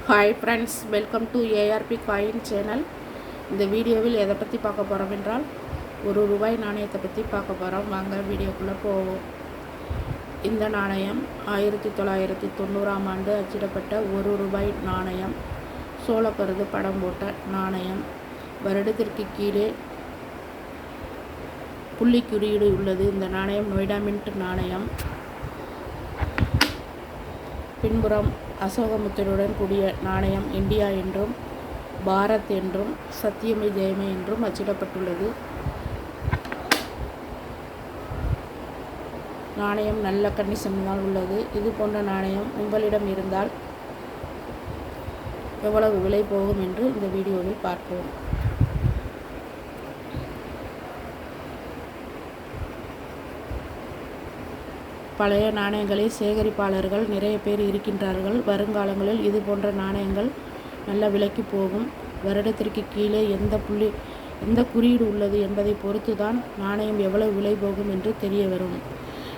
Hi friends, welcome to ARP coin channel. இந்த வீடியோவில் எதை பற்றி பார்க்க போகிறோம் என்றால் ரூபாய் நாணயத்தை பற்றி பார்க்க போகிறோம். வாங்க வீடியோக்குள்ளே போவோம். இந்த நாணயம் 1990ஆம் ஆண்டு அச்சிடப்பட்ட ரூபாய் நாணயம். சோளக்கருது படம் போட்ட நாணயம். வருடத்திற்கு கீழே புள்ளி குறியீடு உள்ளது. இந்த நாணயம் நொய்டா மின்ட் நாணயம். பின்புறம் அசோகமுத்திரையுடன் கூடிய நாணயம் இந்தியா என்றும் பாரத் என்றும் சத்தியமே ஜெயமே என்றும் அச்சிடப்பட்டுள்ளது. நாணயம் நல்ல கண்டிஷன்தான் உள்ளது. இது போன்ற நாணயம் உங்களிடம் இருந்தால் எவ்வளவு விலை போகும் என்று இந்த வீடியோவில் பார்ப்போம். பழைய நாணயங்களை சேகரிப்பாளர்கள் நிறைய பேர் இருக்கின்றார்கள். வருங்காலங்களில் இது போன்ற நாணயங்கள் நல்ல விலைக்கு போகும். வருடத்திற்கு கீழே எந்த குறியீடு உள்ளது என்பதை பொறுத்து தான் நாணயம் எவ்வளவு விலை போகும் என்று தெரிய வரும்.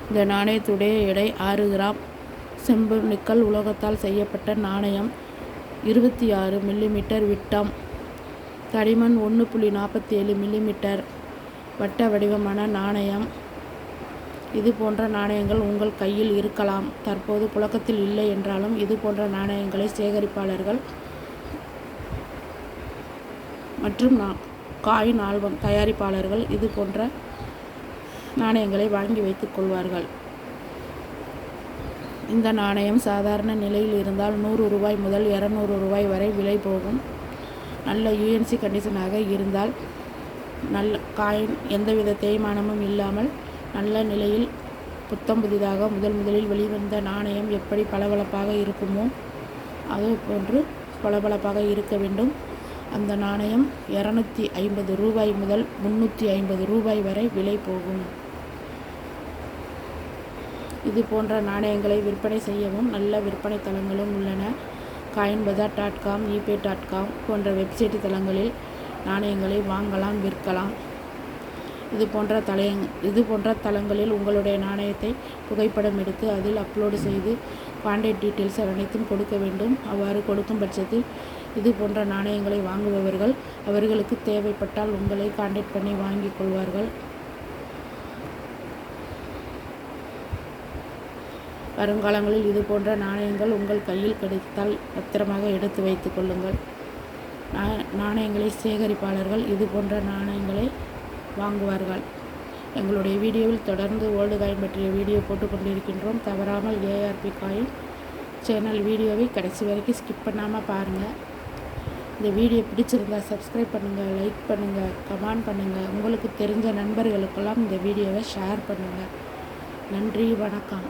இந்த நாணயத்துடைய எடை 6 கிராம். செம்பு நிக்கல் உலோகத்தால் செய்யப்பட்ட நாணயம். 26 மில்லிமீட்டர் விட்டம். தடிமன் 1.47 மில்லிமீட்டர். வட்ட வடிவமான நாணயம். இது போன்ற நாணயங்கள் உங்கள் கையில் இருக்கலாம். தற்போது புழக்கத்தில் இல்லை என்றாலும் இது போன்ற நாணயங்களை சேகரிப்பாளர்கள் மற்றும் காயின் ஆல்பம் தயாரிப்பாளர்கள் இது போன்ற நாணயங்களை வாங்கி வைத்துக் கொள்வார்கள். இந்த நாணயம் சாதாரண நிலையில் இருந்தால் 100 ரூபாய் முதல் 200 ரூபாய் வரை விலை போகும். நல்ல யூஎன்சி கண்டிஷனாக இருந்தால் நல்ல காயின் எந்தவித தேய்மானமும் இல்லாமல் நல்ல நிலையில் புத்தம் புதிதாக முதலில் வெளிவந்த நாணயம் எப்படி பளபளப்பாக இருக்குமோ அது போன்று பளபளப்பாக இருக்க வேண்டும். அந்த நாணயம் 250 ரூபாய் முதல் 350 ரூபாய் வரை விலை போகும். இது போன்ற நாணயங்களை விற்பனை செய்யவும் நல்ல விற்பனை தளங்களும் உள்ளன. coinbazaar.com, ebay.com போன்ற வெப்சைட் தளங்களில் நாணயங்களை வாங்கலாம், விற்கலாம். இது போன்ற தளங்களில் உங்களுடைய நாணயத்தை புகைப்படம் எடுத்து அதில் அப்லோடு செய்து கான்டாக்ட் டீட்டெயில்ஸ் அனைத்தும் கொடுக்க வேண்டும். அவ்வாறு கொடுக்கும் பட்சத்தில் இது போன்ற நாணயங்களை வாங்குபவர்கள் அவர்களுக்கு தேவைப்பட்டால் உங்களை கான்டாக்ட் பண்ணி வாங்கிக் கொள்வார்கள். வருங்காலங்களில் இது போன்ற நாணயங்கள் உங்கள் கையில் கிடைத்தால் பத்திரமாக எடுத்து வைத்துக் கொள்ளுங்கள். நாணயங்களை சேகரிப்பாளர்கள் இது போன்ற நாணயங்களை வாங்குவார்கள். எங்களுடைய வீடியோவில் தொடர்ந்து ஓல்டு காயின் பற்றிய வீடியோ போட்டுக்கொண்டிருக்கின்றோம். தவறாமல் ஏஆர்பி காயின் சேனல் வீடியோவை கடைசி வரைக்கும் ஸ்கிப் பண்ணாமல் பாருங்கள். இந்த வீடியோ பிடிச்சிருந்தால் சப்ஸ்கிரைப் பண்ணுங்கள், லைக் பண்ணுங்கள், கமெண்ட் பண்ணுங்கள். உங்களுக்கு தெரிஞ்ச நண்பர்களுக்கெல்லாம் இந்த வீடியோவை ஷேர் பண்ணுங்கள். நன்றி, வணக்கம்.